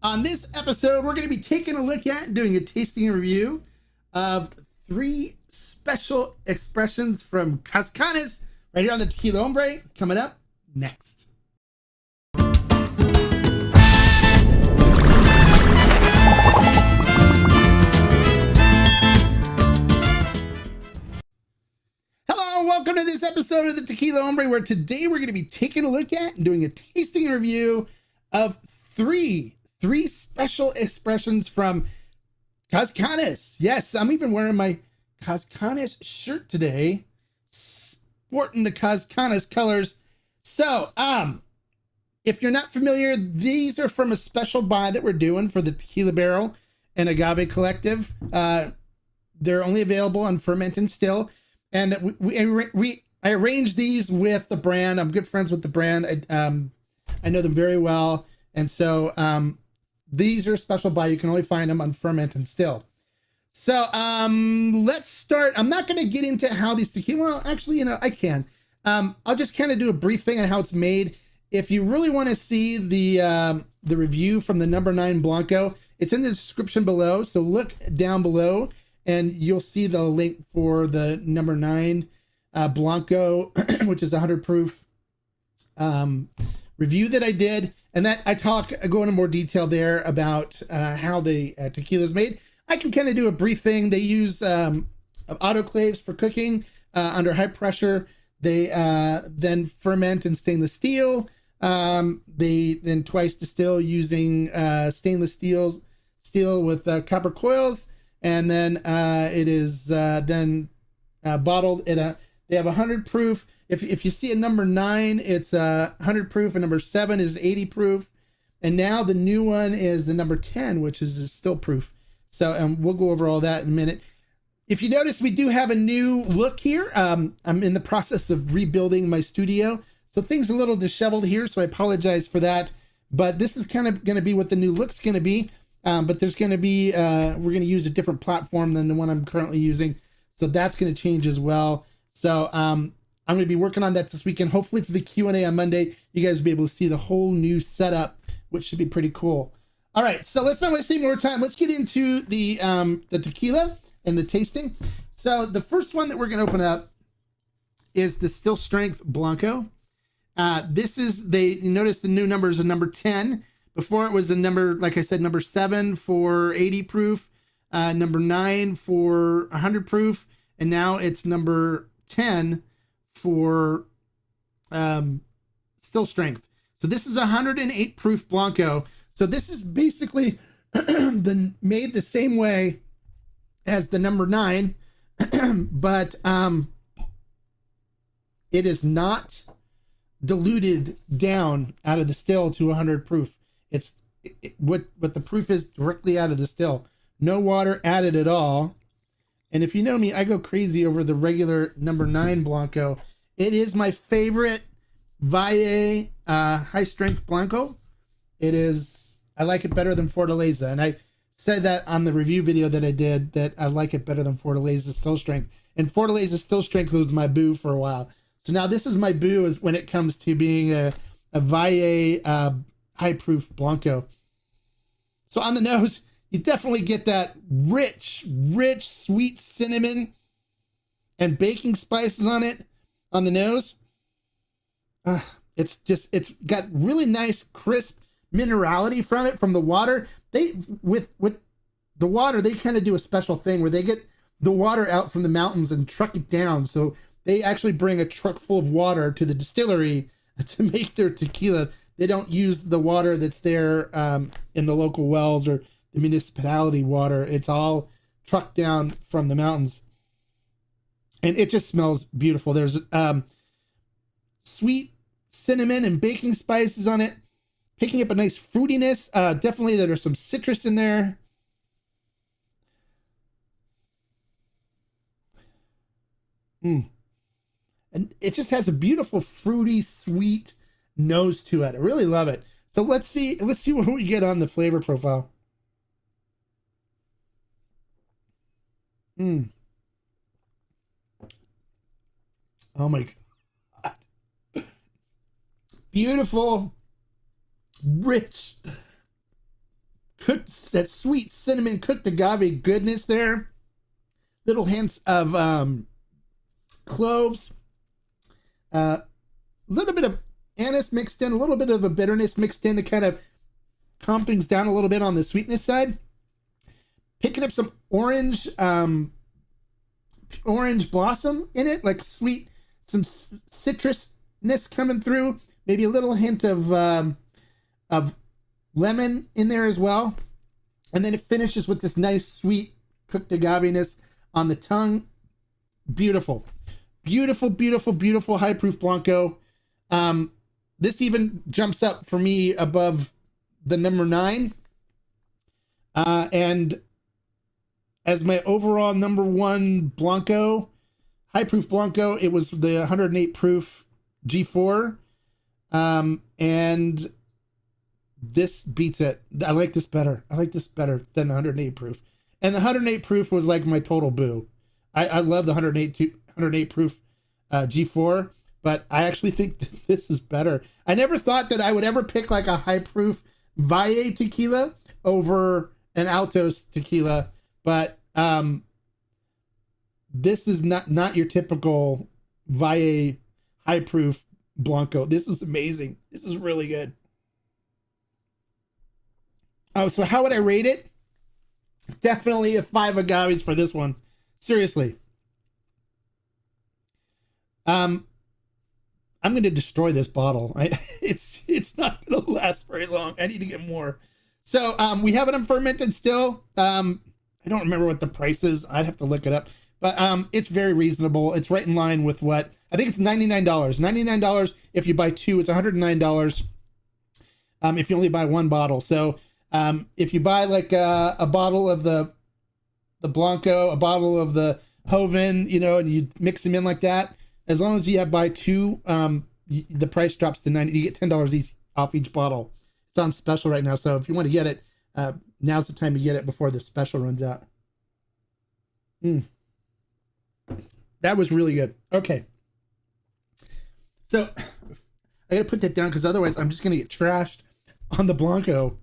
On this episode, we're going to be taking a look at and doing a tasting review of 3 special expressions from Cazcanes right here on the Tequila Hombre, coming up next. Hello and welcome to this episode of the Tequila Hombre, where today we're going to be taking a look at and doing a tasting review of three special expressions from Cazcanes. Yes, I'm even wearing my Cazcanes shirt today, sporting the Cazcanes colors. So, if you're not familiar, these are from a special buy that we're doing for the Tequila Barrel and Agave Collective. They're only available on ferment and still, and I arranged these with the brand. I'm good friends with the brand. I know them very well, and so these are special buy. You can only find them on ferment and still. So let's start. I'm not going to get into how these tequila, well, actually, I can. I'll just kind of do a brief thing on how it's made. If you really want to see the review from the number 9 Blanco, it's in the description below. So look down below and you'll see the link for the number 9 Blanco, which is a 100 proof review that I did. And that I go into more detail there about how the tequila is made. I can kind of do a brief thing. They use autoclaves for cooking under high pressure. They then ferment in stainless steel. They then twice distill using stainless steel with copper coils. And then it is then bottled in they have 100 proof. If you see a number 9, it's 100 proof, and number 7 is 80 proof. And now the new one is the number 10, which is still proof. So we'll go over all that in a minute. If you notice, we do have a new look here. I'm in the process of rebuilding my studio, so things are a little disheveled here, so I apologize for that. But this is kind of going to be what the new look's going to be. But there's going to be, we're going to use a different platform than the one I'm currently using. So that's going to change as well. So I'm going to be working on that this weekend. Hopefully for the Q&A on Monday, you guys will be able to see the whole new setup, which should be pretty cool. All right, so let's not waste any more time. Let's get into the tequila and the tasting. So the first one that we're going to open up is the Still Strength Blanco. This is, you notice the new number is a number 10. Before it was a number, like I said, number 7 for 80 proof, number 9 for 100 proof, and now it's number 10 for Still Strength. So this is a 108 proof Blanco. So this is basically made the same way as the number 9, but it is not diluted down out of the still to 100 proof. It's what the proof is directly out of the still. No water added at all. And if you know me, I go crazy over the regular number 9 Blanco. It is my favorite Valle high strength Blanco. It is, I like it better than Fortaleza. And I said that on the review video that I did, that I like it better than Fortaleza Still Strength. And Fortaleza Still Strength was my boo for a while. So now this is my boo is when it comes to being a Valle high proof Blanco. So on the nose, you definitely get that rich, sweet cinnamon and baking spices on it on the nose. It's got really nice, crisp minerality from it, from the water. With the water, they kind of do a special thing where they get the water out from the mountains and truck it down. So they actually bring a truck full of water to the distillery to make their tequila. They don't use the water that's there in the local wells or the municipality water. It's all trucked down from the mountains. And it just smells beautiful. There's sweet cinnamon and baking spices on it, picking up a nice fruitiness. Definitely there's some citrus in there. And it just has a beautiful, fruity, sweet nose to it. I really love it. So let's see what we get on the flavor profile. Oh my God. Beautiful, rich, that sweet cinnamon cooked agave goodness there. Little hints of cloves, a little bit of anise mixed in, a little bit of a bitterness mixed in to kind of calm things down a little bit on the sweetness side. Picking up some orange blossom in it, like sweet, some citrusness coming through. Maybe a little hint of lemon in there as well. And then it finishes with this nice sweet cooked agaveness on the tongue. Beautiful, beautiful, beautiful, beautiful high proof Blanco. This even jumps up for me above the number 9. And as my overall number 1 Blanco, high proof Blanco, it was the 108 proof G4. And this beats it. I like this better. I like this better than the 108 proof. And the 108 proof was like my total boo. I love the 108 proof G4, but I actually think that this is better. I never thought that I would ever pick like a high proof Valle tequila over an Altos tequila, but this is not your typical Valle high proof Blanco. This is amazing. This is really good. Oh, so how would I rate it? Definitely a 5 agaves for this one. Seriously. I'm going to destroy this bottle. It's not going to last very long. I need to get more. So we have it unfermented still. I don't remember what the price is. I'd have to look it up. But it's very reasonable. It's right in line with what I think it's $99. $99 if you buy 2. It's $109 if you only buy 1 bottle. So if you buy like a bottle of the Blanco, a bottle of the Hoven, you know, and you mix them in like that, as long as you buy 2, the price drops to $90. You get $10 each off each bottle. It's on special right now. So if you want to get it, now's the time to get it before the special runs out. That was really good. Okay. So I got to put that down because otherwise I'm just going to get trashed on the Blanco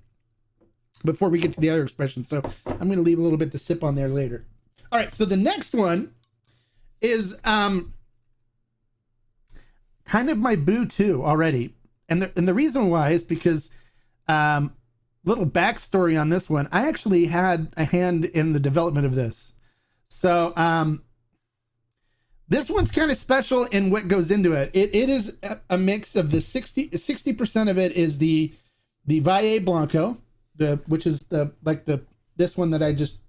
before we get to the other expressions. So I'm going to leave a little bit to sip on there later. All right. So the next one is kind of my boo too already. And the reason why is because little backstory on this one. I actually had a hand in the development of this. So this one's kind of special in what goes into it. It is a mix of the 60% of it is the Valle Blanco, which is this one that I just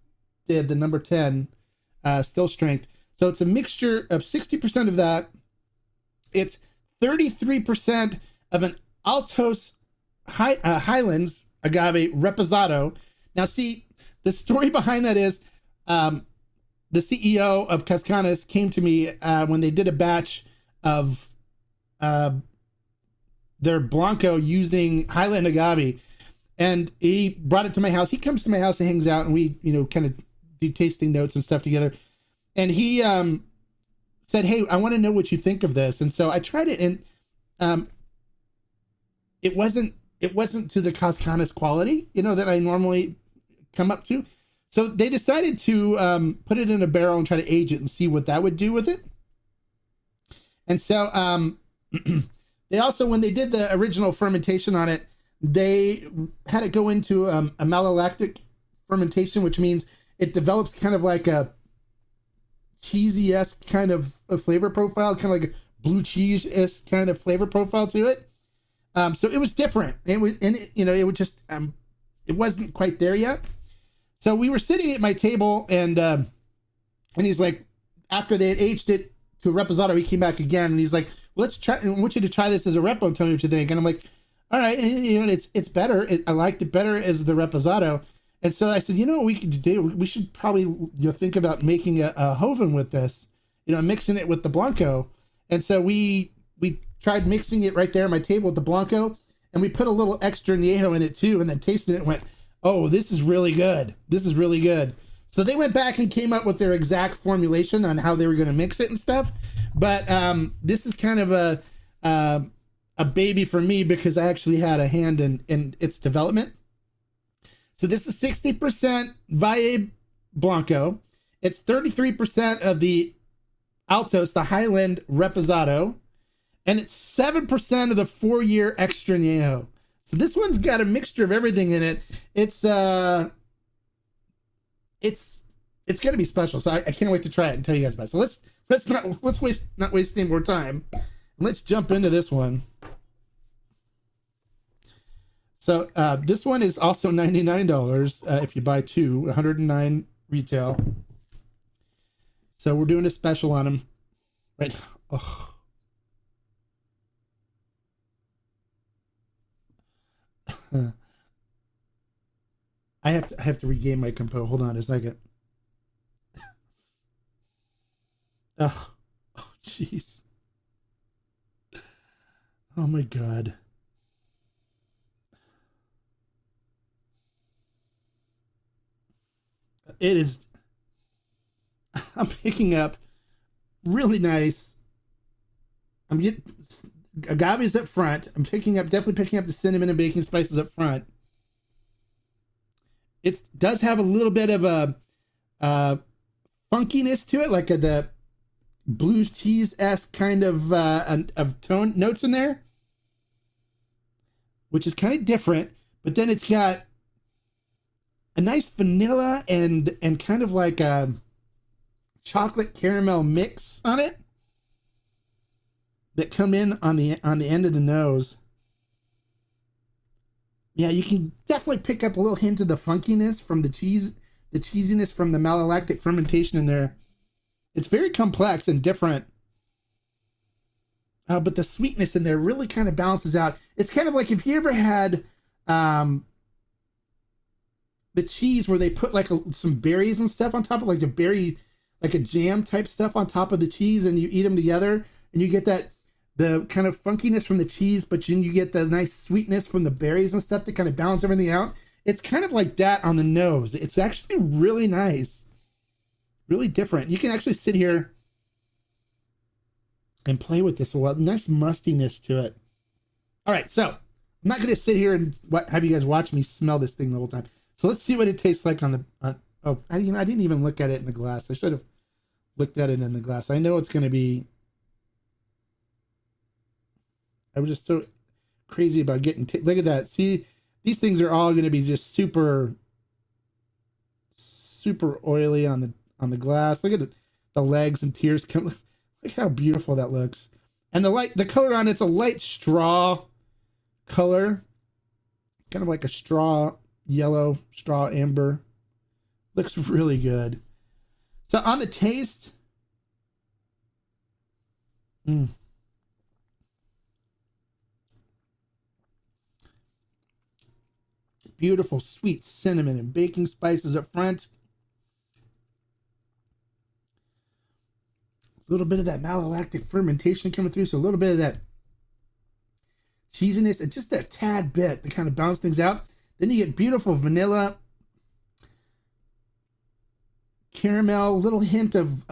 did, the number 10 still strength. So it's a mixture of 60% of that. It's 33% of an Altos Highlands agave reposado. Now, see, the story behind that is the CEO of Cazcanes came to me when they did a batch of their Blanco using Highland agave, and he brought it to my house. He comes to my house and hangs out, and we, kind of do tasting notes and stuff together. And he said, "Hey, I want to know what you think of this." And so I tried it, and it wasn't to the Cazcanes quality, that I normally come up to. So they decided to put it in a barrel and try to age it and see what that would do with it. And so they also, when they did the original fermentation on it, they had it go into a malolactic fermentation, which means it develops kind of like a cheesy-esque kind of a flavor profile, kind of like a blue cheese-esque kind of flavor profile to it. So it was different. It was just it wasn't quite there yet. So we were sitting at my table, and he's like, after they had aged it to a reposado, he came back again, and he's like, "Let's try. I want you to try this as a repo and tell me what you think." And I'm like, "All right, and it's better. I liked it better as the reposado." And so I said, what we could do? We should probably think about making a Hoven with this, mixing it with the Blanco. And so we tried mixing it right there at my table with the Blanco, and we put a little extra Anejo in it too, and then tasted it and went, "Oh, this is really good. This is really good." So they went back and came up with their exact formulation on how they were going to mix it and stuff. But this is kind of a baby for me because I actually had a hand in its development. So this is 60% Valle Blanco. It's 33% of the Altos, the Highland Reposado, and it's 7% of the 4-year Extra Anejo. So this one's got a mixture of everything in it. It's gonna be special. So I can't wait to try it and tell you guys about it. So let's not waste any more time. Let's jump into this one. So this one is also $99 if you buy two, $109 retail. So we're doing a special on them right now. Oh. I have to regain my composure. Hold on a second. Oh, jeez. Oh my God. It is. I'm picking up really nice. I'm getting agaves up front. I'm definitely picking up the cinnamon and baking spices up front. It does have a little bit of a funkiness to it, like the blue cheese-esque kind of tone notes in there, which is kind of different. But then it's got a nice vanilla and kind of like a chocolate caramel mix on it that come in on the end of the nose. Yeah, you can definitely pick up a little hint of the funkiness from the cheesiness from the malolactic fermentation in there. It's very complex and different. But the sweetness in there really kind of balances out. It's kind of like if you ever had the cheese where they put like some berries and stuff on top of like a jam type stuff on top of the cheese, and you eat them together and you get the kind of funkiness from the cheese, but then you get the nice sweetness from the berries and stuff to kind of balance everything out. It's kind of like that on the nose. It's actually really nice, really different. You can actually sit here and play with this a while. Nice mustiness to it. All right, so I'm not going to sit here and have you guys watch me smell this thing the whole time. So let's see what it tastes like on the. I didn't even look at it in the glass. I should have looked at it in the glass. I know it's going to be. I was just so crazy about getting. Look at that. See, these things are all going to be just super oily on the glass. Look at the legs and tears come. Look how beautiful that looks. And the color on it's a light straw color. It's kind of like a straw yellow, straw amber. Looks really good. So on the taste, beautiful sweet cinnamon and baking spices up front. A little bit of that malolactic fermentation coming through, so a little bit of that cheesiness and just a tad bit to kind of balance things out. Then you get beautiful vanilla, caramel, little hint of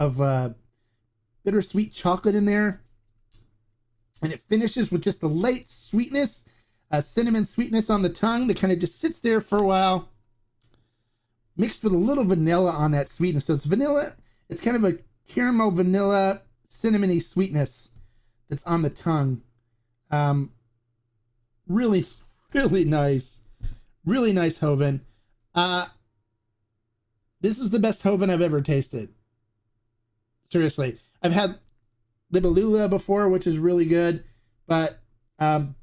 bittersweet chocolate in there. And it finishes with just a light sweetness, cinnamon sweetness on the tongue that kind of just sits there for a while, mixed with a little vanilla on that sweetness. So it's vanilla, it's kind of a caramel, vanilla, cinnamony sweetness that's on the tongue. Really, really nice. Really nice Hoven. This is the best Hoven I've ever tasted. Seriously. I've had Libellula before, which is really good, but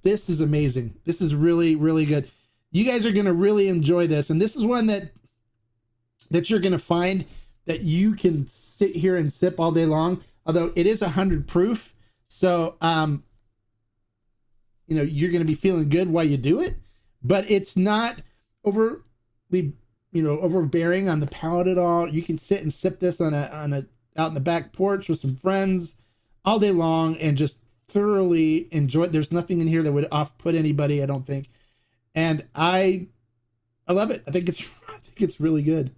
this is amazing. This is really, really good. You guys are going to really enjoy this, and this is one that you're going to find that you can sit here and sip all day long, although it is 100 proof, so you're going to be feeling good while you do it, but it's not overly overbearing on the palate at all. You can sit and sip this on a out in the back porch with some friends all day long and just thoroughly enjoy it. There's nothing in here that would off-put anybody, I don't think. And I love it. I think it's really good.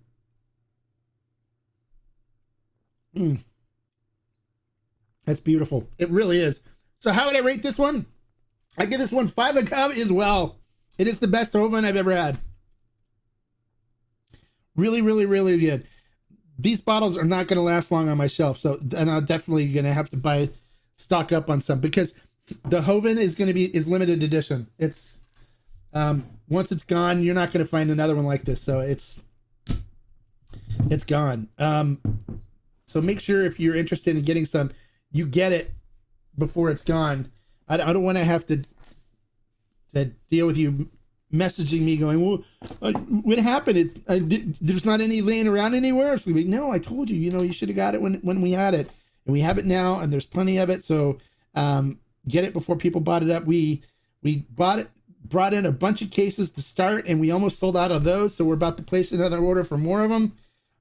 That's beautiful. It really is. So how would I rate this one? I give this one 5 agave as well. It is the best Hoven I've ever had. Really, really, really good. These bottles are not going to last long on my shelf, so and I'm definitely going to have to stock up on some, because the Hoven is limited edition. It's once it's gone, you're not going to find another one like this. So it's gone. So make sure if you're interested in getting some, you get it before it's gone. I don't want to have to deal with you messaging me going, well, what happened? There's not any laying around anywhere. So like, no, I told you, you should have got it when we had it, and we have it now, and there's plenty of it. So get it before people bought it up. We brought in a bunch of cases to start, and we almost sold out of those. So we're about to place another order for more of them.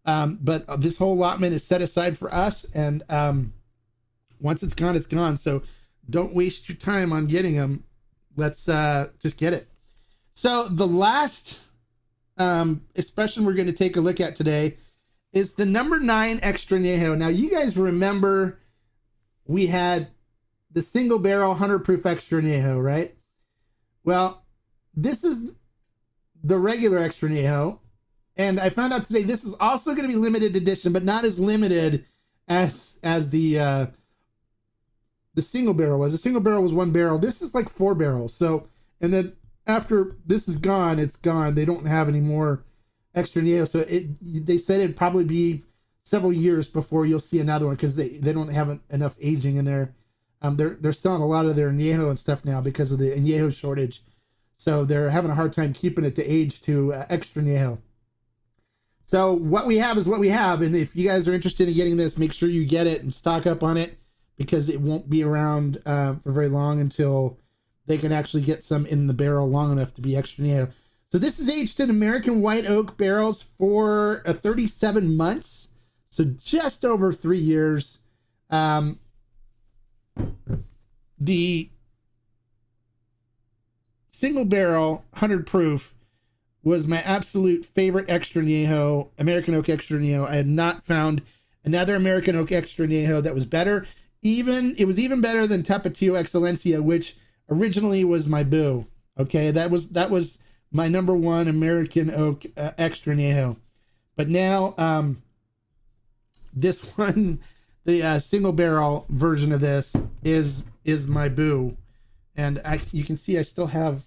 But this whole allotment is set aside for us, and once it's gone, it's gone. So don't waste your time on getting them. Let's just get it. So the last expression we're going to take a look at today is the number 9 Extra Anejo. Now, you guys remember we had the single barrel 100 proof Extra Anejo, right? Well, this is the regular Extra Anejo. And I found out today this is also going to be limited edition, but not as limited as the single barrel was. The single barrel was 1 barrel. This is like 4 barrels. So, and then after this is gone, it's gone. They don't have any more Extra Anejo. So they said it'd probably be several years before you'll see another one, because they don't have enough aging in there. They're selling a lot of their Anejo and stuff now because of the Anejo shortage. So they're having a hard time keeping it to age to Extra Anejo. So what we have is what we have. And if you guys are interested in getting this, make sure you get it and stock up on it, because it won't be around for very long until they can actually get some in the barrel long enough to be Extra Anejo. So this is aged in American white oak barrels for 37 months. So just over 3 years. The single barrel 100 proof was my absolute favorite Extra Anejo, American oak Extra Anejo. I had not found another American oak Extra Anejo that was better. It was even better than Tapatio Excelencia, which originally was my boo. Okay, that was my number 1 American oak Extra Anejo. But now this one, the single barrel version of this is my boo. And you can see I still have,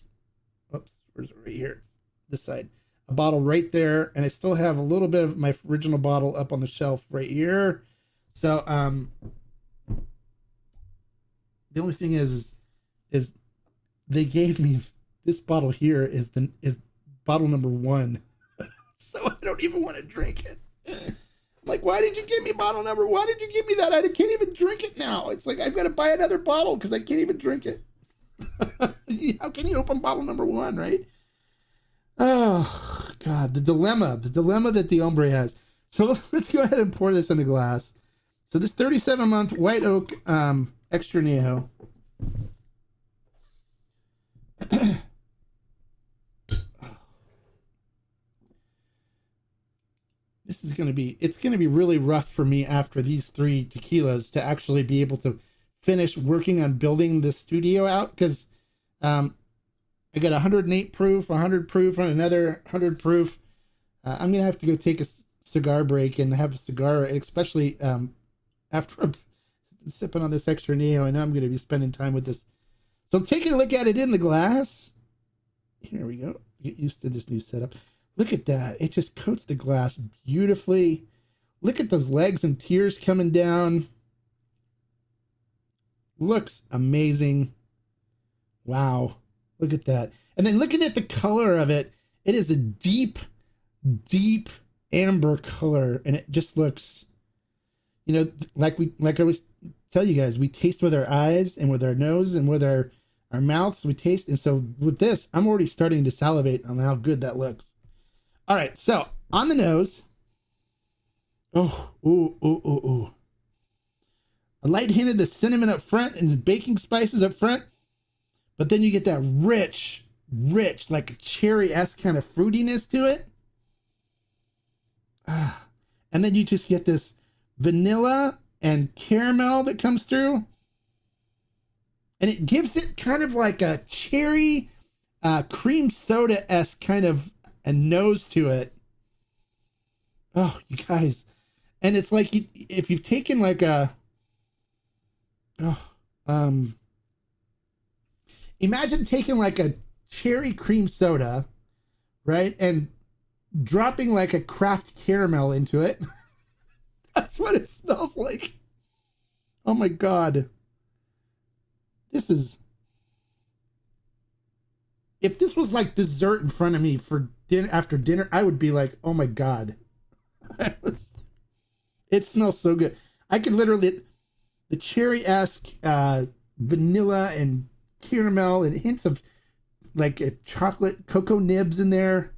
oops, where's it? Right here, this side, a bottle right there, and I still have a little bit of my original bottle up on the shelf right here. So the only thing is they gave me this bottle here is bottle number 1. So I don't even want to drink it. I'm like, why did you give me bottle number? Why did you give me that? I can't even drink it now. It's like I've got to buy another bottle because I can't even drink it. How can you open bottle number 1, right? Oh God, the dilemma that the Hombre has. So let's go ahead and pour this in a glass. So this 37-month white oak Extra Anejo. It's going to be really rough for me after these 3 tequilas to actually be able to finish working on building the studio out, because I got 108 proof, 100 proof, and another 100 proof. I'm going to have to go take a cigar break and have a cigar, especially after I'm sipping on this Extra Anejo. I know I'm going to be spending time with this. So taking a look at it in the glass. Here we go. Get used to this new setup. Look at that. It just coats the glass beautifully. Look at those legs and tears coming down. Looks amazing. Wow. Look at that. And then looking at the color of it, it is a deep, deep amber color. And it just looks, like I always tell you guys, we taste with our eyes and with our nose and with our mouths. We taste. And so with this, I'm already starting to salivate on how good that looks. All right, so on the nose, a light hint of the cinnamon up front and the baking spices up front, but then you get that rich, like a cherry-esque kind of fruitiness to it. And then you just get this vanilla and caramel that comes through, and it gives it kind of like a cherry cream soda-esque kind of a nose to it. Oh, you guys. And it's like if you've taken like a oh, um imagine taking like a cherry cream soda, right? And dropping like a craft caramel into it. That's what it smells like. Oh my god. This is if this was like dessert in front of me for dinner after dinner, I would be like, "Oh my god." It smells so good. I could literally the cherry-esque vanilla and caramel and hints of like a chocolate cocoa nibs in there.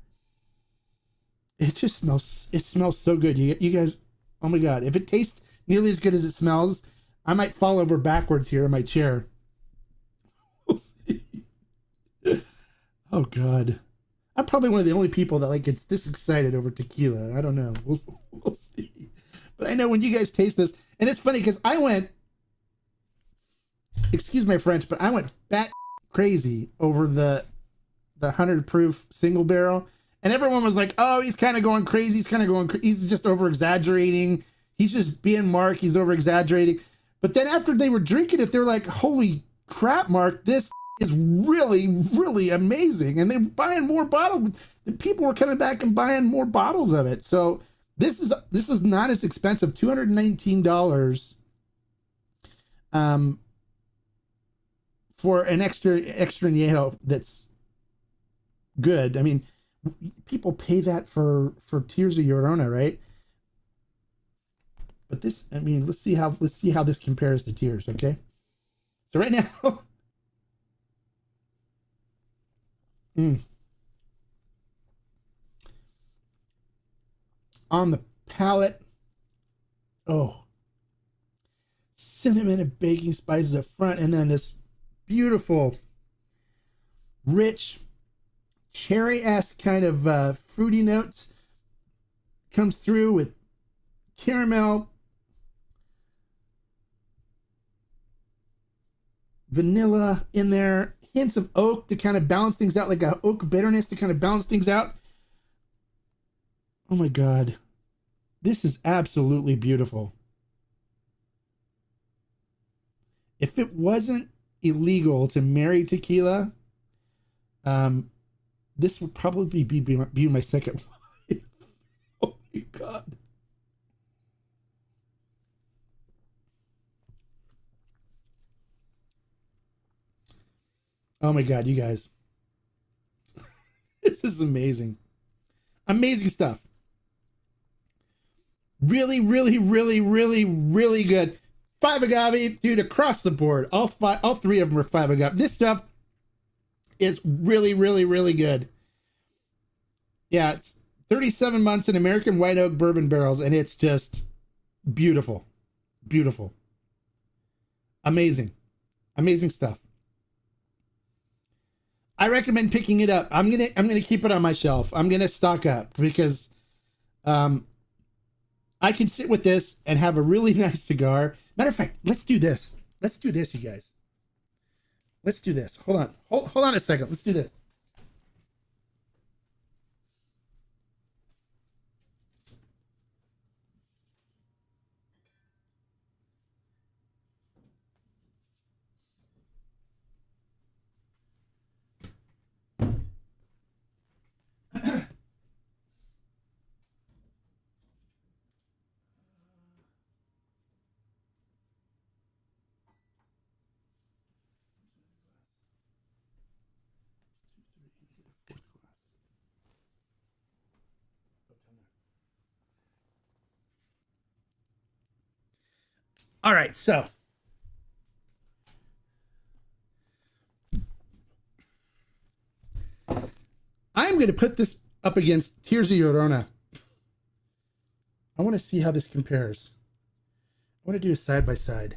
It smells so good. You guys, oh my god. If it tastes nearly as good as it smells, I might fall over backwards here in my chair. We'll see. Oh god. I'm probably one of the only people that like gets this excited over tequila. I don't know. We'll see. But I know when you guys taste this, and it's funny because I went, excuse my French, but I went bat crazy over the 100 proof single barrel, and everyone was like, "Oh, he's kind of going crazy. He's just over exaggerating. He's just being Mark. He's over exaggerating." But then after they were drinking it, they're like, "Holy crap, Mark! This is really, really amazing." And they're buying more bottles. The people were coming back and buying more bottles of it. So this is not as expensive. $219 for an extra anejo that's good. I mean, people pay that for Tears of Llorona, right? But this, I mean, let's see how this compares to Tears, okay? So right now, on the palate, oh, cinnamon and baking spices up front, and then this beautiful, rich, cherry-esque kind of fruity notes comes through with caramel, vanilla in there, hints of oak to kind of balance things out, like a oak bitterness to kind of balance things out. Oh my god, this is absolutely beautiful. If it wasn't illegal to marry tequila, this would probably be my second wife. Oh my god. Oh my god, you guys. This is amazing. Amazing stuff. Really, really, really, really, really good. 5 agave, dude, across the board. All three of them are 5 agave. This stuff is really, really, really good. Yeah, it's 37 months in American white oak bourbon barrels, and it's just beautiful. Beautiful. Amazing. Amazing stuff. I recommend picking it up. I'm gonna keep it on my shelf. I'm gonna stock up because I can sit with this and have a really nice cigar. Matter of fact, let's do this. Let's do this, you guys. Let's do this. Hold on. Hold on a second. Let's do this. All right, so I'm going to put this up against Tears of Llorona. I want to see how this compares. I want to do a side by side.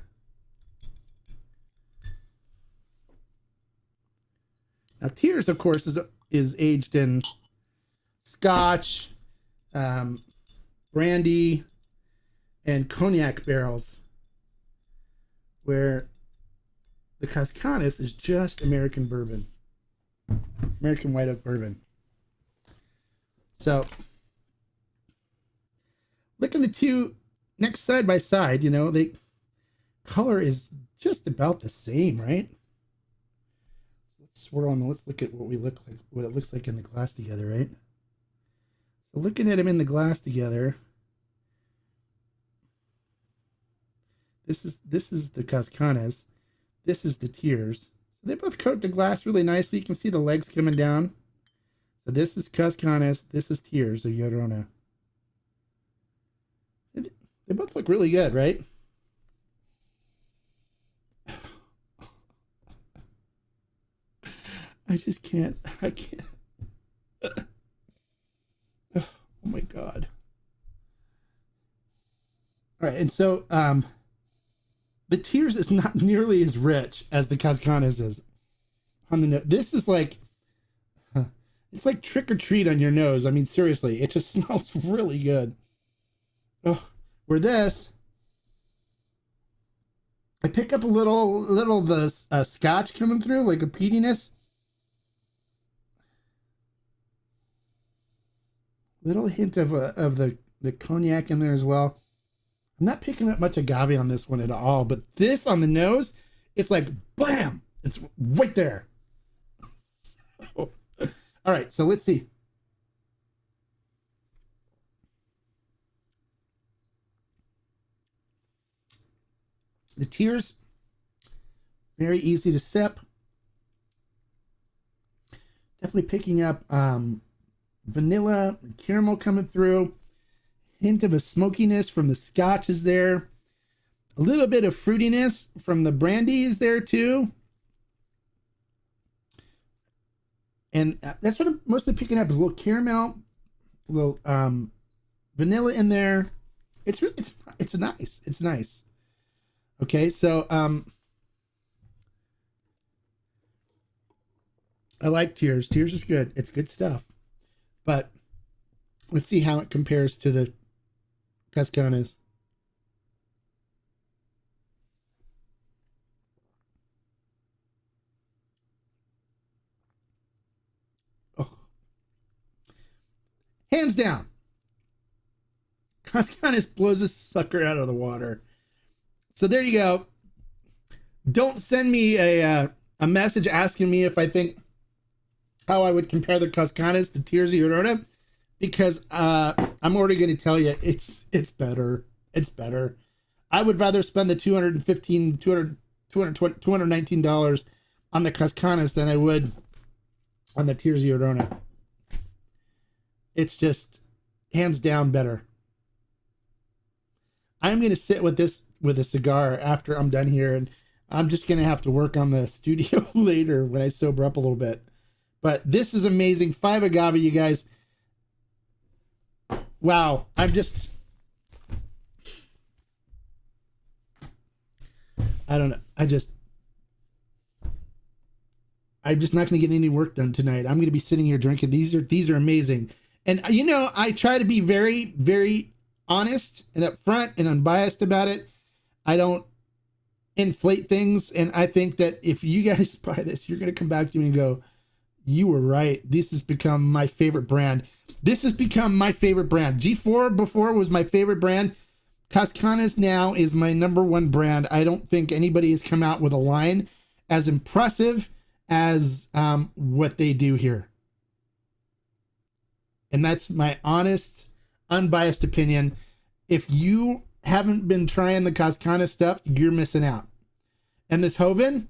Now, Tears, of course, is aged in Scotch, brandy, and cognac barrels, where the Cazcanes is just American bourbon, American white oak bourbon. So two next side by side, you know, they color is just about the same, right? Let's swirl them. Let's look at what it looks like in the glass together, right? So looking at them in the glass together, this is the Cazcanes, this is the Tears. They both coat the glass really nicely. You can see the legs coming down. So this is Cazcanes, this is Tears of Llorona. They both look really good, right? I just can't. I can't. Oh my God. All right, and so the Tears is not nearly as rich as the Cazcanes is on the nose. This is like, it's like trick or treat on your nose. I mean, seriously, it just smells really good. Oh, where this, I pick up a little of the scotch coming through, like a peatiness. Little hint of the cognac in there as well. I'm not picking up much agave on this one at all, but this on the nose, it's like blam! It's right there. All right, so let's see. The Tears, very easy to sip. Definitely picking up vanilla, caramel coming through. Hint of a smokiness from the scotch is there. A little bit of fruitiness from the brandy is there too. And that's what I'm mostly picking up is a little caramel, a little vanilla in there. It's nice. It's nice. Okay, so I like Tears. Tears is good. It's good stuff. But let's see how it compares to the Cazcanes. Oh. Hands down, Cazcanes blows this sucker out of the water. So there you go. Don't send me a message asking me if I think how I would compare the Cazcanes to Tears of Llorona, because I'm already going to tell you it's better. It's better. I would rather spend the $219 on the Cazcanes than I would on the Tears of Llorona. It's just hands down better. I'm going to sit with this with a cigar after I'm done here, and I'm just going to have to work on the studio later when I sober up a little bit. But this is amazing. 5 agave, you guys. Wow. I'm just not going to get any work done tonight. I'm going to be sitting here drinking. These are amazing. And you know, I try to be very, very honest and upfront and unbiased about it. I don't inflate things. And I think that if you guys buy this, you're going to come back to me and go, you were right. This has become my favorite brand. This has become my favorite brand. G4 before was my favorite brand. Cazcanes now is my #1 brand. I don't think anybody has come out with a line as impressive as what they do here. And that's my honest, unbiased opinion. If you haven't been trying the Cazcanes stuff, you're missing out. And this Hoven,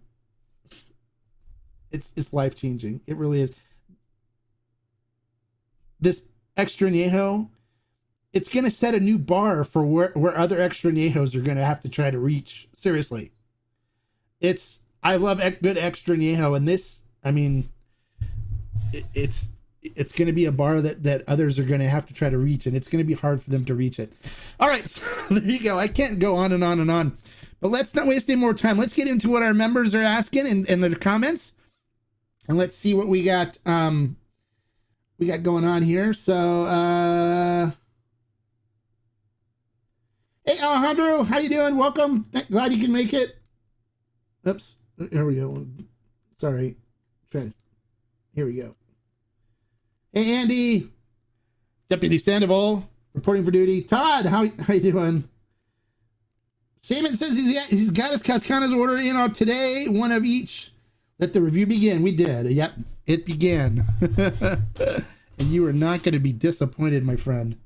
it's life-changing. It really is. This Extra Anejo, it's going to set a new bar for where other Extra Anejos are going to have to try to reach. Seriously. I love good Extra Anejo, and this, I mean, it's going to be a bar that others are going to have to try to reach, and it's going to be hard for them to reach it. All right, so there you go. I can't go on and on and on, but let's not waste any more time. Let's get into what our members are asking in the comments, and let's see what we got going on here. So, hey, Alejandro, how you doing? Welcome. Glad you can make it. Oops. Here we go. Sorry. Here we go. Hey, Andy. Deputy Sandoval. reporting for duty. Todd, how you doing? Shaman says he's got his Cazcanes order in on today, one of each. Let the review begin. We did. Yep, it began. And you are not going to be disappointed, my friend,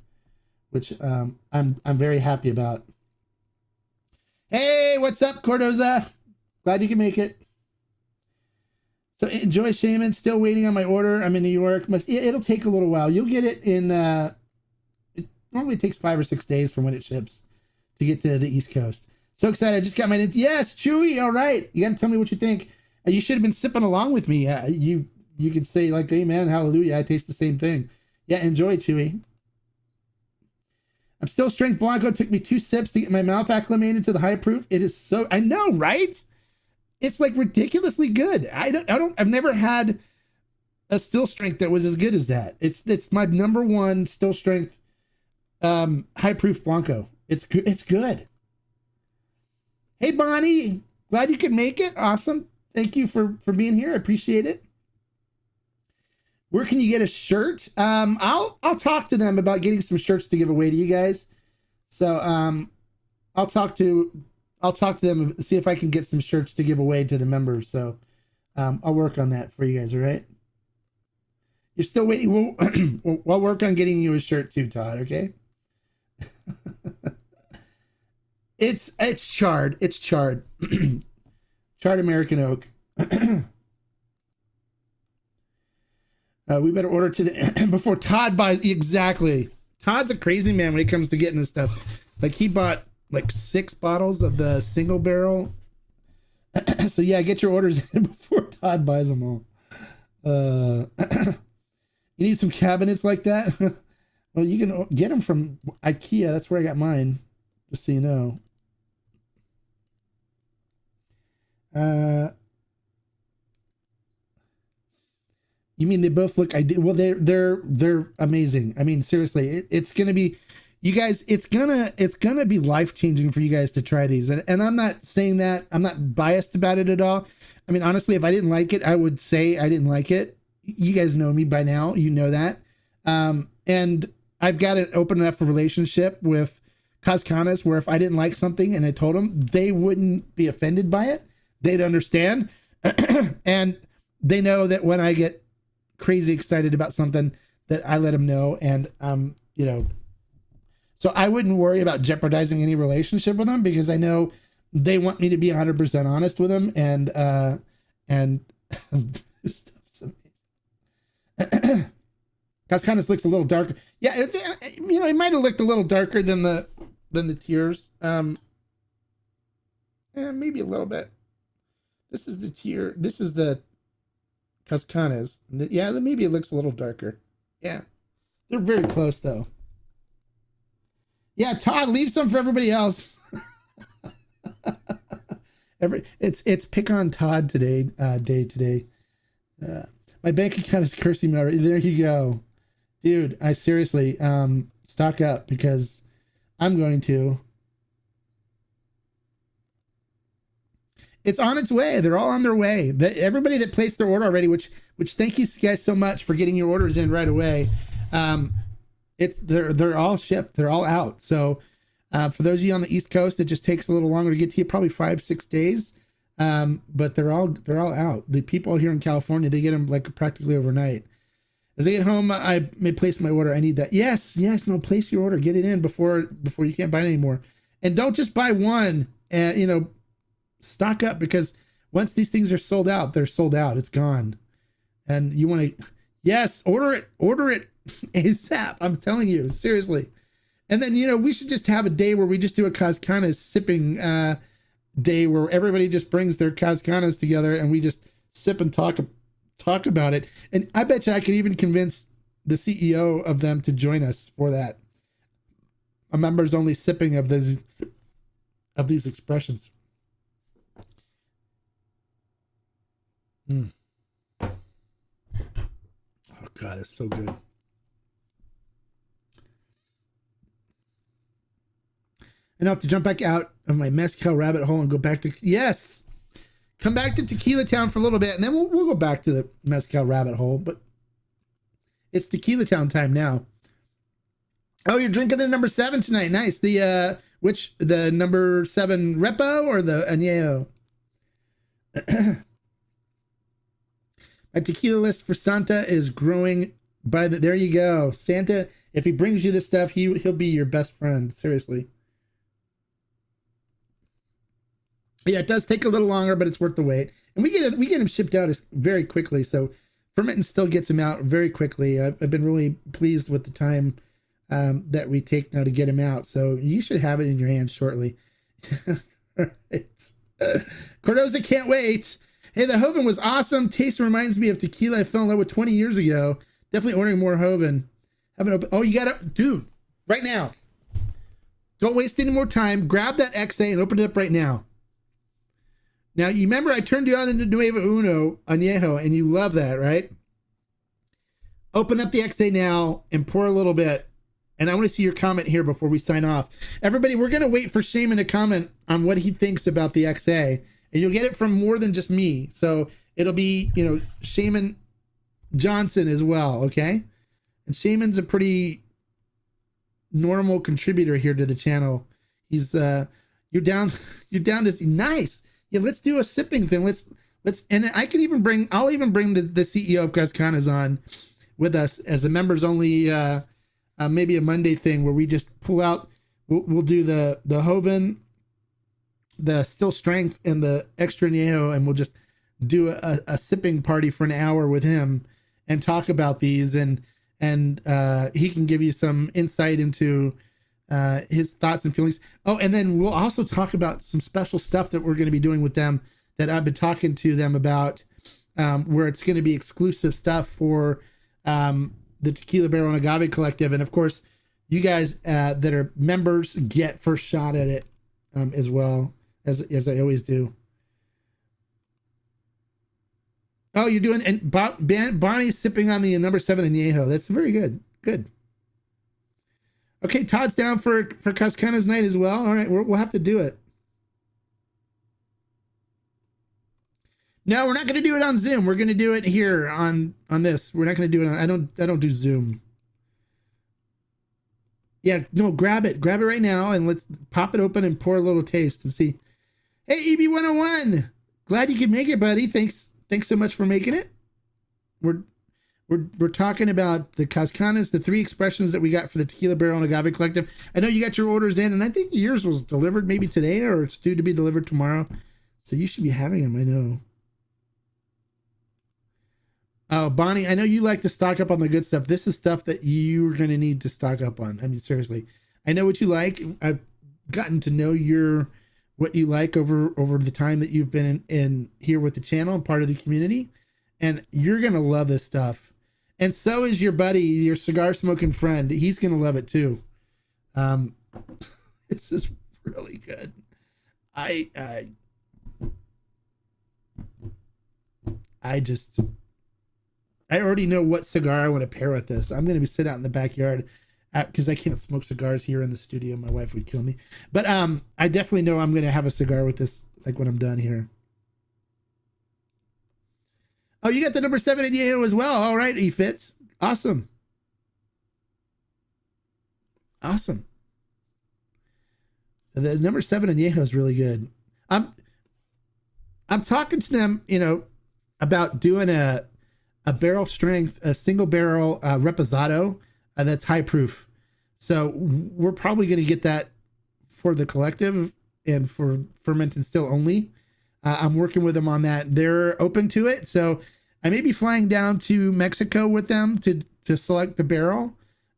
which I'm very happy about. Hey, what's up, Cordoza? Glad you can make it. So enjoy, Shaman. Still waiting on my order. I'm in New York. It'll take a little while. You'll get it in. It normally takes 5 or 6 days from when it ships to get to the East Coast. So excited! I just got my yes, Chewy. All right, you got to tell me what you think. You should have been sipping along with me. You could say like, "Amen, hallelujah." I taste the same thing. Yeah, enjoy, Chewy. I'm still Strength Blanco. It took me 2 sips to get my mouth acclimated to the high proof. It is so. I know, right? It's like ridiculously good. I've never had a still strength that was as good as that. It's my number one still strength high proof Blanco. It's good. It's good. Hey, Bonnie, glad you could make it. Awesome. Thank you for being here. I appreciate it. Where can you get a shirt? I'll talk to them about getting some shirts to give away to you guys. So I'll talk to them and see if I can get some shirts to give away to the members. So I'll work on that for you guys. All right. You're still waiting. We'll work on getting you a shirt too, Todd. Okay. It's charred. It's charred. Charred American oak. We better order today before Todd buys. Exactly. Todd's a crazy man when it comes to getting this stuff. Like he bought like 6 bottles of the single barrel. So yeah, get your orders in before Todd buys them all. You need some cabinets like that? Well, you can get them from IKEA. That's where I got mine. Just so you know. You mean they both look ideal? Well, they're amazing. I mean, seriously, it's gonna be, you guys. It's gonna be life changing for you guys to try these. And I'm not saying that. I'm not biased about it at all. I mean, honestly, if I didn't like it, I would say I didn't like it. You guys know me by now. You know that. And I've got an open enough relationship with Cazcanes where if I didn't like something and I told them, they wouldn't be offended by it. They'd understand. And they know that when I get crazy excited about something that I let them know. And, you know, so I wouldn't worry about jeopardizing any relationship with them because I know they want me to be 100% honest with them. And this stuff's amazing. Cazcanes looks a little darker. Yeah. It might've looked a little darker than the tiers. Maybe a little bit. This is the tier. This is the Cazcanes. Yeah, maybe it looks a little darker. Yeah. They're very close though. Yeah, Todd, leave some for everybody else. It's pick on Todd today, day today. My bank account is cursing me already. There you go. Dude, I seriously stock up because I'm going to. It's on its way. They're all on their way. Everybody that placed their order already, which thank you guys so much for getting your orders in right away. They're all shipped. They're all out. So for those of you on the East Coast, it just takes a little longer to get to you, probably 5-6 days. But they're all out. The people here in California, they get them like practically overnight. As I get home, I may place my order. I need that. Yes. No, place your order. Get it in before you can't buy it anymore. And don't just buy one. And stock up because once these things are sold out, they're sold out. It's gone. And you want to, yes, order it ASAP. I'm telling you, seriously. And then, we should just have a day where we just do a Cazcanes sipping day where everybody just brings their Cazcanes together and we just sip and talk about it. And I bet you I could even convince the CEO of them to join us for that. A members only sipping of these expressions. Oh God, it's so good. And I'll have to jump back out of my mezcal rabbit hole and go back to, yes, come back to Tequila Town for a little bit, and then we'll go back to the mezcal rabbit hole. But it's Tequila Town time now. Oh, you're drinking the number 7 tonight. Nice. The number 7 Repo or the Añejo? My tequila list for Santa is growing there you go. Santa, if he brings you this stuff, he'll be your best friend. Seriously. Yeah, it does take a little longer, but it's worth the wait. And we get him shipped out very quickly. So Fermentin still gets him out very quickly. I've been really pleased with the time that we take now to get him out. So you should have it in your hands shortly. Right. Cordoza can't wait. Hey, the Hoven was awesome. Taste reminds me of tequila I fell in love with 20 years ago. Definitely ordering more Hoven. Haven't opened. Oh, you gotta, dude, right now. Don't waste any more time. Grab that XA and open it up right now. Now, you remember I turned you on into Nuevo Uno Añejo, and you love that, right? Open up the XA now and pour a little bit. And I want to see your comment here before we sign off. Everybody, we're going to wait for Shaman to comment on what he thinks about the XA. And you'll get it from more than just me. So it'll be, Shaman Johnson as well, okay? And Shaman's a pretty normal contributor here to the channel. He's you're down to nice. Yeah, let's do a sipping thing. Let's and I'll even bring the CEO of Cazcanes on with us as a members only maybe a Monday thing where we just pull out, we'll do the Hoven, the still Strength, and the Extra Anejo, and we'll just do a sipping party for an hour with him and talk about these, and he can give you some insight into his thoughts and feelings. Oh, and then we'll also talk about some special stuff that we're going to be doing with them that I've been talking to them about, where it's going to be exclusive stuff for the Tequila Barrel and Agave Collective. And of course, you guys that are members get first shot at it as well, as I always do. Oh, you're doing, and Bonnie's sipping on the number 7 Añejo. That's very good. Good. Okay, Todd's down for Cazcanes night as well. All right, we'll have to do it. No, we're not going to do it on Zoom. We're going to do it here on this. We're not going to do it on, I don't do Zoom. Yeah, no, grab it right now and let's pop it open and pour a little taste and see. Hey, EB101, glad you could make it, buddy. Thanks so much for making it. We're talking about the Cazcanes, the 3 expressions that we got for the Tequila Barrel and Agave Collective. I know you got your orders in, and I think yours was delivered maybe today, or it's due to be delivered tomorrow. So you should be having them, I know. Oh, Bonnie, I know you like to stock up on the good stuff. This is stuff that you're going to need to stock up on. I mean, seriously. I know what you like. I've gotten to know what you like over the time that you've been in here with the channel and part of the community. And you're going to love this stuff. And so is your buddy, your cigar smoking friend. He's going to love it too. This is really good. I already know what cigar I want to pair with this. I'm going to be sitting out in the backyard because I can't smoke cigars here in the studio. My wife would kill me. But I definitely know I'm going to have a cigar with this, like when I'm done here. Oh, you got the number 7 Añejo as well. All right, E-Fits. Awesome. Awesome. The number 7 Añejo is really good. I'm talking to them, about doing a barrel strength, a single barrel reposado that's high proof. So we're probably going to get that for the collective and for Ferment and Still only. I'm working with them on that. They're open to it. So I may be flying down to Mexico with them to select the barrel.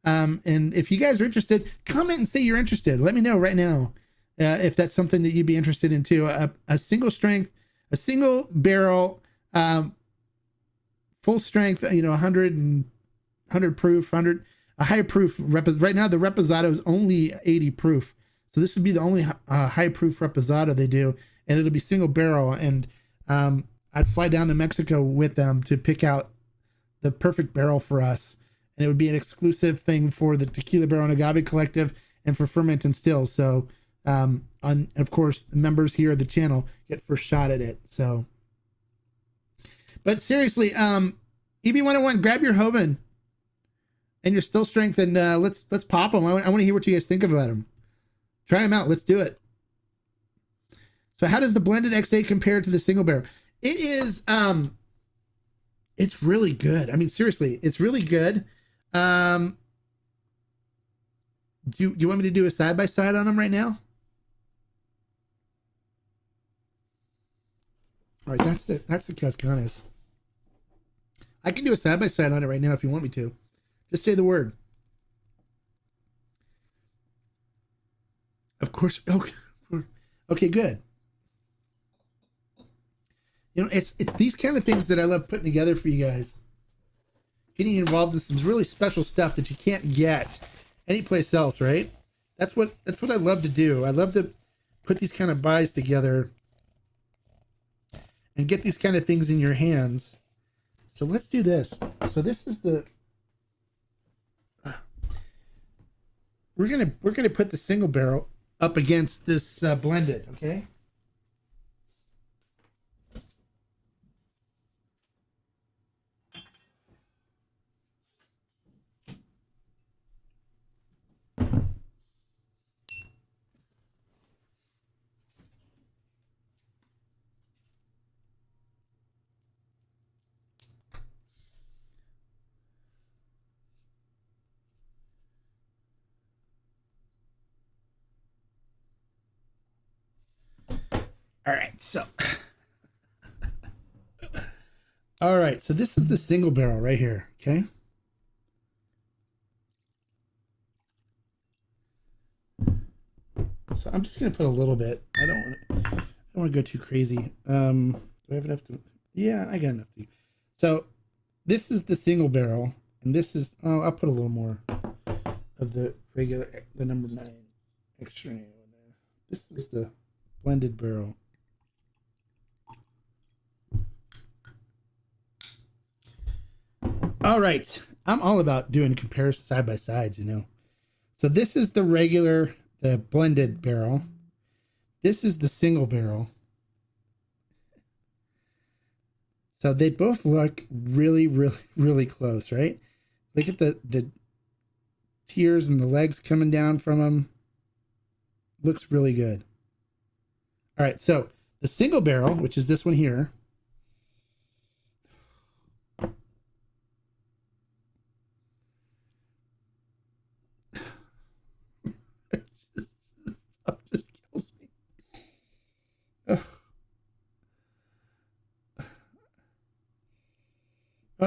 And if you guys are interested, comment and say you're interested. Let me know right now if that's something that you'd be interested in too. A single strength, a single barrel, full strength, 100 proof, a high proof. Right now, the Reposado is only 80 proof. So this would be the only high proof Reposado they do. And it'll be single barrel. And I'd fly down to Mexico with them to pick out the perfect barrel for us. And it would be an exclusive thing for the Tequila Barrel and Agave Collective and for Ferment and Still. So, of course, the members here of the channel get first shot at it. So, but seriously, EB101, grab your Hoven. and you're still strength. And let's pop them. I want to hear what you guys think about them. Try them out. Let's do it. So how does the blended XA compare to the single barrel? It is, it's really good. I mean, seriously, it's really good. Do you want me to do a side-by-side on them right now? All right, that's the Cazcanes. I can do a side-by-side on it right now if you want me to. Just say the word. Of course. Okay, good. You know, it's these kind of things that I love putting together for you guys. Getting involved in some really special stuff that you can't get anyplace else, right? That's what I love to do. I love to put these kind of buys together and get these kind of things in your hands. So let's do this. So this is the we're gonna put the single barrel up against this blended, okay? All right, so this is the single barrel right here, okay? So I'm just gonna put a little bit. I don't want to go too crazy. Do I have enough to? Yeah, I got enough to. So this is the single barrel, and this is. Oh, I'll put a little more of the regular, the number 9 extra in there. This is the blended barrel. All right, I'm all about doing comparison side by sides, you know. So this is the regular, the blended barrel. This is the single barrel. So they both look really, really, really close, right? Look at the tears and the legs coming down from them. Looks really good. All right, so the single barrel, which is this one here. Just kills me.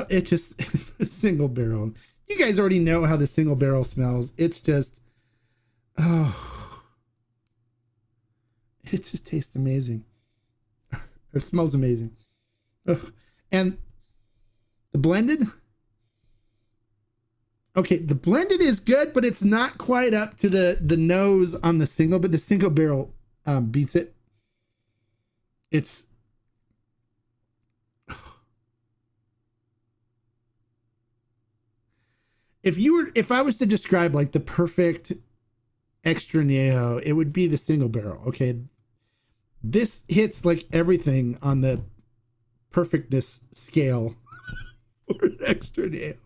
It just single barrel. You guys already know how the single barrel smells. It's just, it just tastes amazing. It smells amazing. And the blended. Okay, the blended is good, but it's not quite up to the nose on the single, but the single barrel beats it. It's if I was to describe like the perfect extra anejo, it would be the single barrel. Okay, this hits like everything on the perfectness scale for an extra anejo.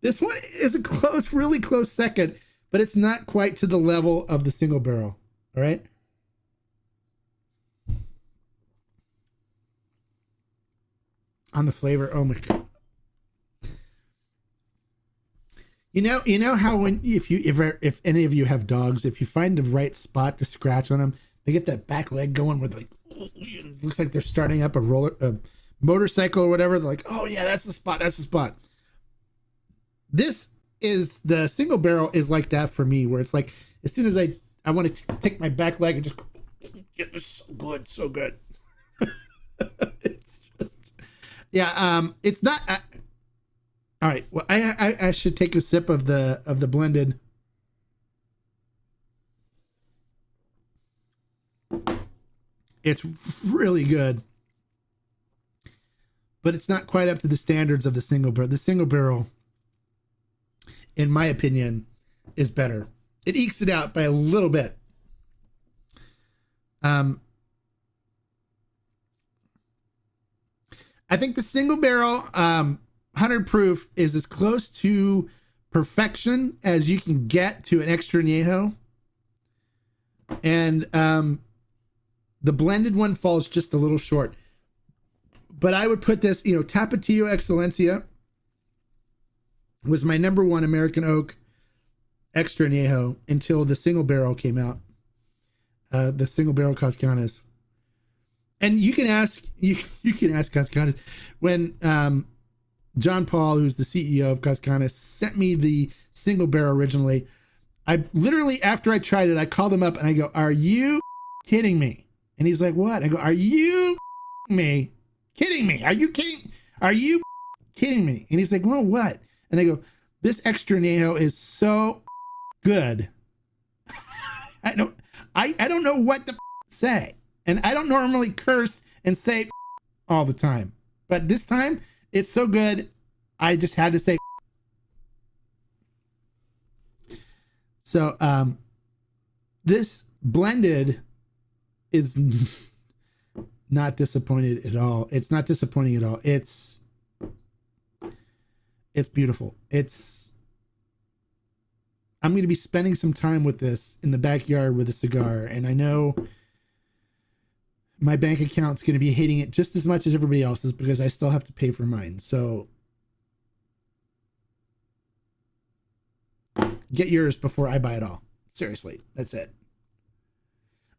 This one is a close, really close second, but it's not quite to the level of the single barrel. All right. On the flavor, oh my God. You know how when if any of you have dogs, if you find the right spot to scratch on them, they get that back leg going with like, it looks like they're starting up a motorcycle or whatever. They're like, oh yeah, that's the spot. That's the spot. This is the single barrel is like that for me, where it's like as soon as I want to take my back leg and just get this so good. It's just it's not. All right, well I should take a sip of the blended. It's really good, but it's not quite up to the standards of the single barrel. The single barrel, in my opinion, is better. It ekes it out by a little bit. I think the single barrel 100 proof is as close to perfection as you can get to an extra añejo. And the blended one falls just a little short. But I would put this, Tapatio Excelencia was my number one American oak extra añejo until the single barrel came out. The single barrel Cazcanes. And you can ask Cazcanes when John Paul, who's the CEO of Cazcanes, sent me the single barrel originally. I literally, after I tried it, I called him up and I go, "Are you kidding me?" And he's like, "What?" I go, "Are you kidding me? Are you kidding me?" And he's like, "Well, what?" And I go, "This extra añejo is so good." I don't know what to say. And I don't normally curse and say all the time. But this time, it's so good, I just had to say. So, this blended is not disappointed at all. It's not disappointing at all. It's beautiful. I'm going to be spending some time with this in the backyard with a cigar, and I know my bank account's going to be hating it just as much as everybody else's because I still have to pay for mine. So get yours before I buy it all. Seriously, that's it.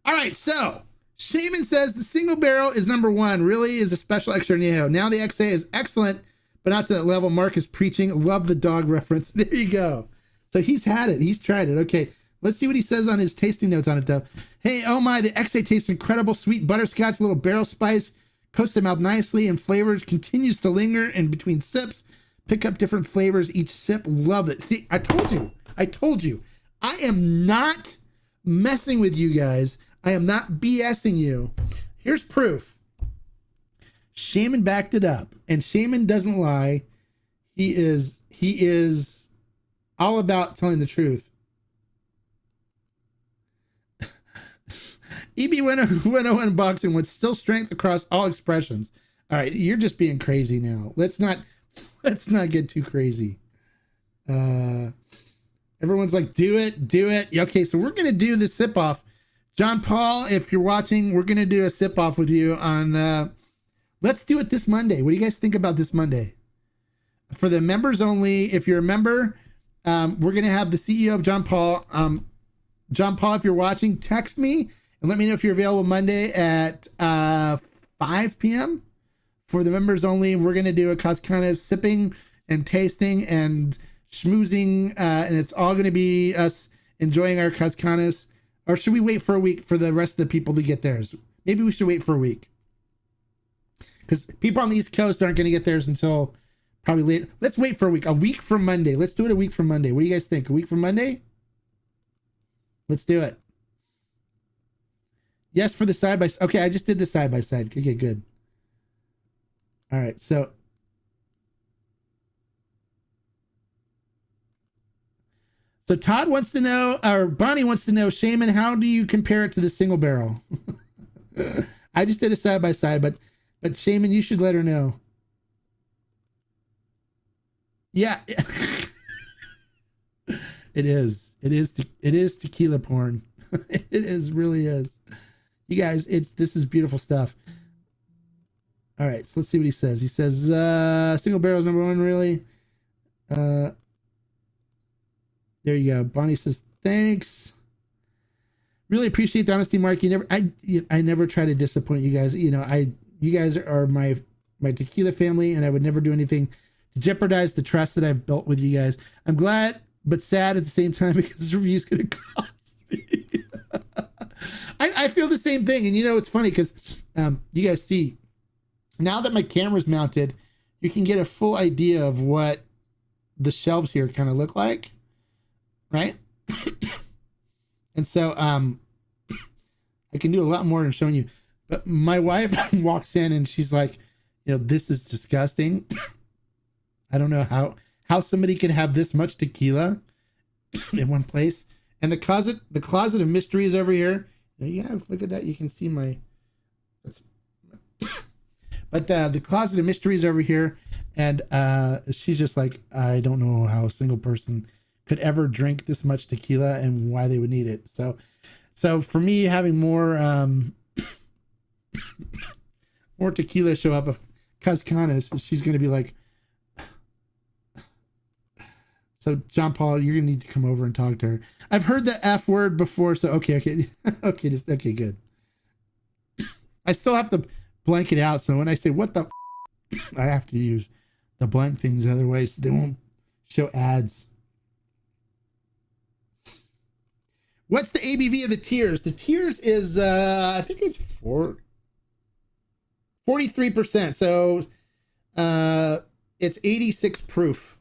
All right, so Shaman says the single barrel is number one. Really is a special extra añejo. Now the XA is excellent, but not to that level. Mark is preaching. Love the dog reference. There you go. So he's had it. He's tried it. Okay, let's see what he says on his tasting notes on it, though. Hey, oh my, the XA tastes incredible. Sweet butterscotch, little barrel spice, coats the mouth nicely, and flavors continues to linger in between sips. Pick up different flavors each sip. Love it. See, I told you. I am not messing with you guys. I am not BSing you. Here's proof. Shaman backed it up, and Shaman doesn't lie. He is all about telling the truth. EB101 boxing with still strength across all expressions. All right, you're just being crazy now. Let's not get too crazy. Everyone's like, do it. Okay, so we're gonna do the sip off. John Paul, if you're watching, we're gonna do a sip off with you on. Let's do it this Monday. What do you guys think about this Monday? For the members only. If you're a member, we're gonna have the CEO of John Paul. John Paul, if you're watching, text me and let me know if you're available Monday at 5 p.m. For the members only, we're going to do a Cazcanes sipping and tasting and schmoozing, and it's all going to be us enjoying our Cazcanes. Or should we wait for a week for the rest of the people to get theirs? Maybe we should wait for a week. Because people on the East Coast aren't going to get theirs until probably late. Let's wait for a week. A week from Monday. Let's do it a week from Monday. What do you guys think? A week from Monday? Let's do it. Yes, for the side by side. Okay, I just did the side by side. Okay, good. All right, so Todd wants to know, or Bonnie wants to know, Shaman, how do you compare it to the single barrel? I just did a side by side, but Shaman, you should let her know. Yeah. It is tequila porn. Really is. You guys, this is beautiful stuff. All right, so let's see what he says. He says, single barrel is number one, really. There you go. Bonnie says, thanks. Really appreciate the honesty, Mark. I never try to disappoint you guys. You guys are my tequila family, and I would never do anything to jeopardize the trust that I've built with you guys. I'm glad, but sad at the same time because this review is going to cost me. I feel the same thing. And it's funny because you guys see, now that my camera's mounted, you can get a full idea of what the shelves here kind of look like. Right? And so I can do a lot more than showing you. But my wife walks in and she's like, this is disgusting. I don't know how somebody can have this much tequila in one place. And the closet of mysteries over here. Yeah, look at that. You can see my. But the closet of mysteries over here, And she's just like, I don't know how a single person could ever drink this much tequila and why they would need it. So for me, having more more tequila show up of Cazcanes, she's gonna be like, so John Paul, you're gonna need to come over and talk to her. I've heard the F word before, so okay, okay, good. I still have to blank it out, so when I say what the I have to use the blank things otherwise they won't show ads. What's the ABV of the tiers? The tiers is I think it's 43%. So it's 86 proof.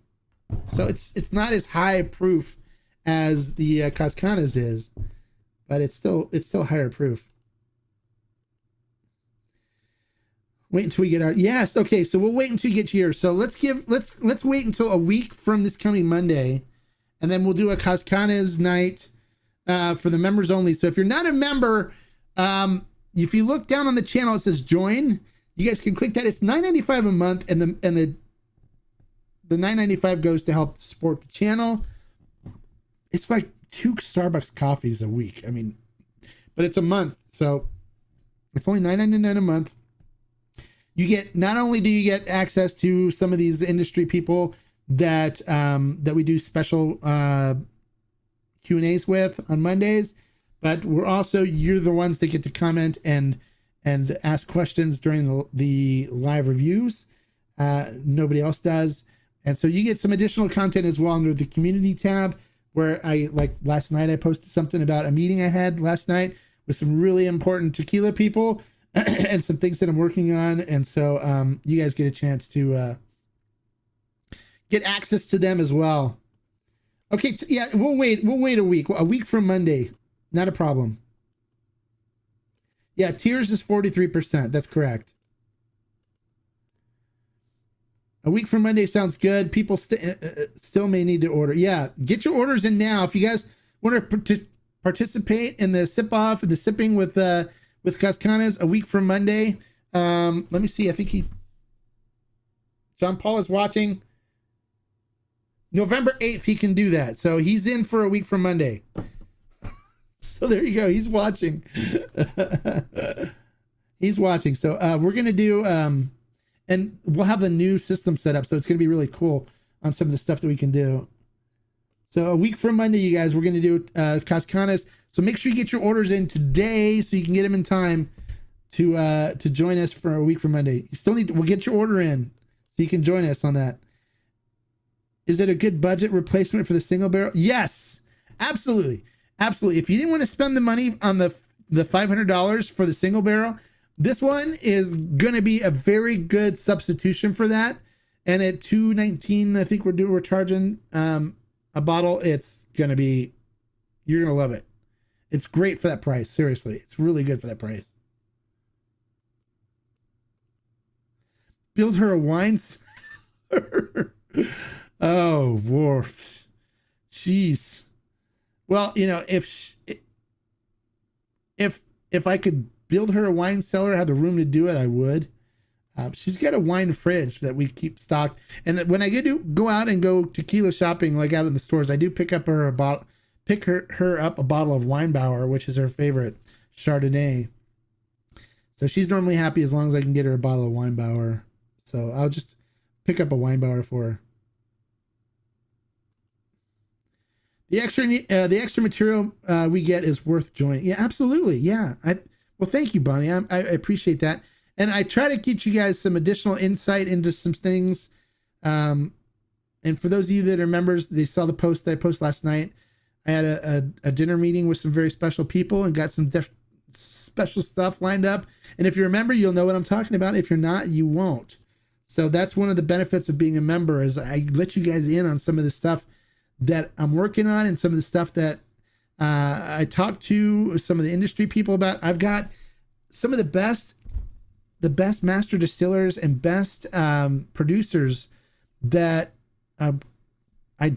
So it's not as high proof as the Cazcanes is, but it's still higher proof. Wait until we get our yes. Okay, so we'll wait until you get yours. So let's wait until a week from this coming Monday, and then we'll do a Cazcanes night for the members only. So if you're not a member, if you look down on the channel, it says join. You guys can click that. It's $9.95 a month, and the $9.95 goes to help support the channel. It's like 2 Starbucks coffees a week. I mean, but it's a month, so it's only $9.99 a month. You get, not only do you get access to some of these industry people that we do special Q&As with on Mondays, but you're the ones that get to comment and ask questions during the live reviews. Nobody else does. And so you get some additional content as well under the community tab, where like last night, I posted something about a meeting I had last night with some really important tequila people and some things that I'm working on. And so you guys get a chance to get access to them as well. Okay, yeah, we'll wait a week from Monday. Not a problem. Yeah, tiers is 43%. That's correct. A week from Monday sounds good. People still may need to order. Yeah, get your orders in now. If you guys want to participate in the sip off, the sipping with Cazcanes a week from Monday. Let me see. I think John Paul is watching. November 8th, he can do that. So he's in for a week from Monday. So there you go. He's watching. He's watching. So we're going to do, and we'll have the new system set up. So it's going to be really cool on some of the stuff that we can do. So a week from Monday, you guys, we're going to do Cazcanes. So make sure you get your orders in today so you can get them in time to join us for a week from Monday. You still we'll get your order in so you can join us on that. Is it a good budget replacement for the single barrel? Yes, absolutely. Absolutely. If you didn't want to spend the money on the $500 for the single barrel, this one is going to be a very good substitution for that. And at $2.19, I think we're charging a bottle. It's going to be, you're going to love it. It's great for that price. Seriously, it's really good for that price. Build her a wine cellar. Oh, Worf. Jeez. Well, you know, if I could build her a wine cellar, have the room to do it, I would. She's got a wine fridge that we keep stocked. And when I go out and go tequila shopping, like out in the stores, I do pick up her up a bottle of Weinbauer, which is her favorite Chardonnay. So she's normally happy as long as I can get her a bottle of Weinbauer. So I'll just pick up a Weinbauer for her. The extra material we get is worth joining. Yeah, absolutely. Yeah. Well, thank you, Bonnie. I appreciate that. And I try to get you guys some additional insight into some things. And for those of you that are members, they saw the post that I posted last night. I had a dinner meeting with some very special people and got some special stuff lined up. And if you're a member, you'll know what I'm talking about. If you're not, you won't. So that's one of the benefits of being a member, is I let you guys in on some of the stuff that I'm working on and some of the stuff that I talked to some of the industry people about. I've got some of the best master distillers and best producers that I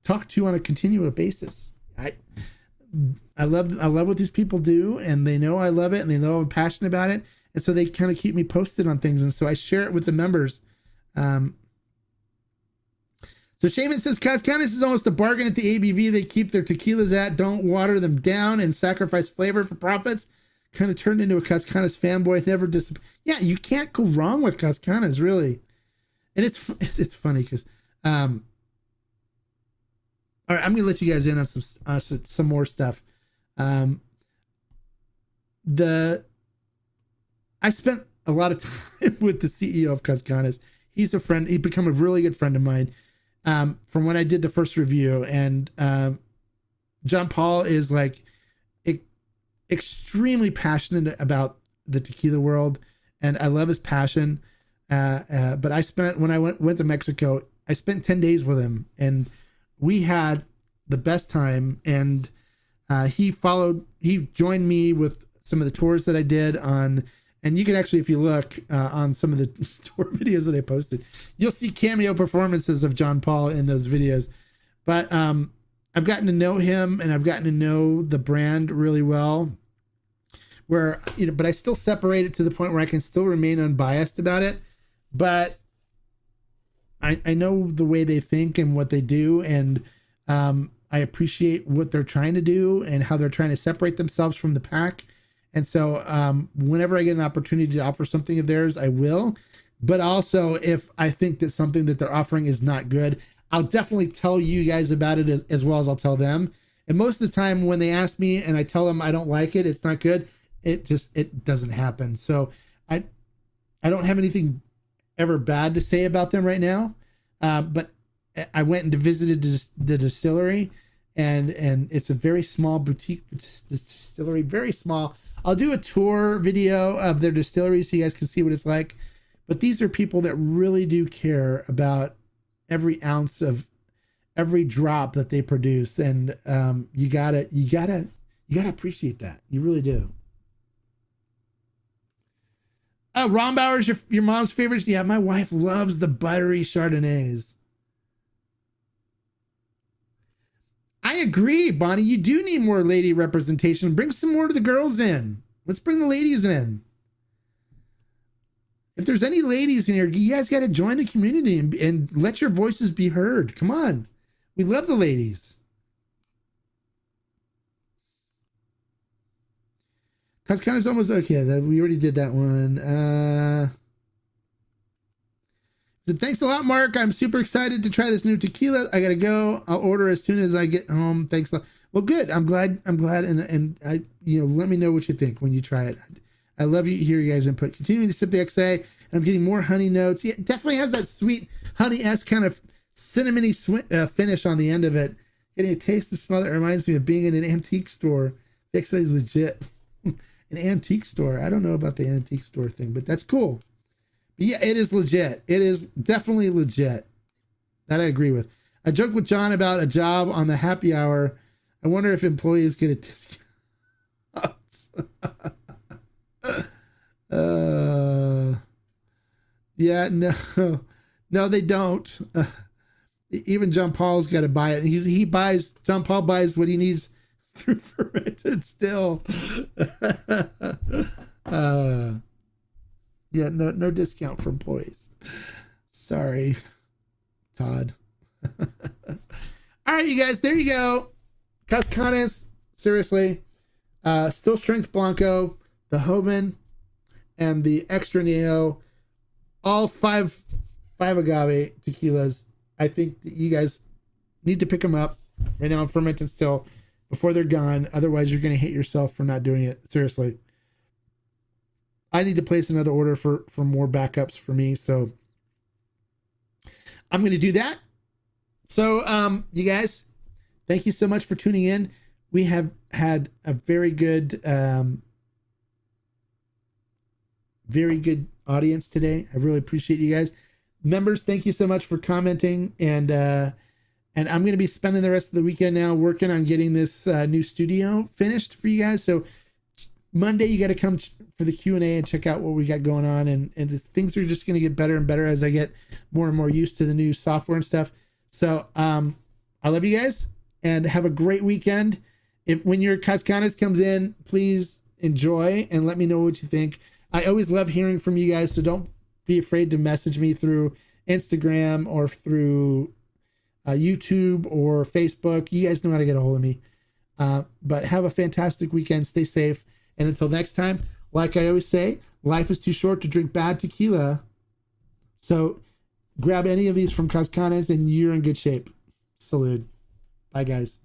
talk to on a continual basis. I love what these people do, and they know I love it, and they know I'm passionate about it, and so they kind of keep me posted on things, and so I share it with the members. So Shaman says Cazcanes is almost a bargain at the ABV they keep their tequilas at. Don't water them down and sacrifice flavor for profits. Kind of turned into a Cazcanes fanboy. Never Yeah, you can't go wrong with Cazcanes, really. And it's funny because, all right, I'm gonna let you guys in on some more stuff. I spent a lot of time with the CEO of Cazcanes. He's a friend. He become a really good friend of mine. From when I did the first review, and John Paul is like extremely passionate about the tequila world, and I love his passion. But when I went to Mexico, I spent 10 days with him, and we had the best time. And he joined me with some of the tours that I did on. And you can actually, if you look on some of the tour videos that I posted, you'll see cameo performances of John Paul in those videos. But I've gotten to know him, and I've gotten to know the brand really well. But I still separate it to the point where I can still remain unbiased about it. But I know the way they think and what they do, and I appreciate what they're trying to do and how they're trying to separate themselves from the pack. And so whenever I get an opportunity to offer something of theirs, I will. But also, if I think that something that they're offering is not good, I'll definitely tell you guys about it as well as I'll tell them. And most of the time when they ask me and I tell them I don't like it, it's not good, it doesn't happen. So I don't have anything ever bad to say about them right now. But I went and visited the distillery, and it's a very small boutique distillery, very small. I'll do a tour video of their distillery so you guys can see what it's like. But these are people that really do care about every ounce of every drop that they produce, and you gotta appreciate that. You really do. Rombauer's your mom's favorite? Yeah, my wife loves the buttery Chardonnays. I agree, Bonnie. You do need more lady representation. Bring some more of the girls in. Let's bring the ladies in. If there's any ladies in here, you guys got to join the community and let your voices be heard. Come on. We love the ladies. Cazcanes almost okay. We already did that one. So thanks a lot, Mark. I'm super excited to try this new tequila. I gotta go. I'll order as soon as I get home. Thanks a lot. Well, good. I'm glad. And I, let me know what you think when you try it. I love you. Hear you guys input. Continuing to sip the XA, and I'm getting more honey notes. Yeah, it definitely has that sweet honey-esque kind of cinnamony finish on the end of it. Getting a taste and smell that reminds me of being in an antique store. The XA is legit. An antique store. I don't know about the antique store thing, but that's cool. But yeah, it is legit. It is definitely legit. That I agree with. I joked with John about a job on the happy hour. I wonder if employees get a discount. Yeah, no, they don't. Even John Paul's got to buy it. John Paul buys what he needs through fermented still. Yeah, no discount for employees. Sorry, Todd. All right, you guys, there you go. Cazcanes, seriously. Still Strength Blanco, the Hoven, and the Extra Anejo. All five agave tequilas. I think that you guys need to pick them up right now in fermented still before they're gone. Otherwise, you're going to hate yourself for not doing it. Seriously. I need to place another order for more backups for me. So I'm going to do that. So, you guys, thank you so much for tuning in. We have had a very good audience today. I really appreciate you guys. Members, thank you so much for commenting. And I'm going to be spending the rest of the weekend now working on getting this new studio finished for you guys. So Monday, you got to come for the Q&A and check out what we got going on. And things are just going to get better and better as I get more and more used to the new software and stuff. So I love you guys and have a great weekend. When your Cazcanes comes in, please enjoy and let me know what you think. I always love hearing from you guys, so don't be afraid to message me through Instagram or through YouTube or Facebook. You guys know how to get a hold of me. But have a fantastic weekend. Stay safe. And until next time, like I always say, life is too short to drink bad tequila. So grab any of these from Cazcanes and you're in good shape. Salud. Bye, guys.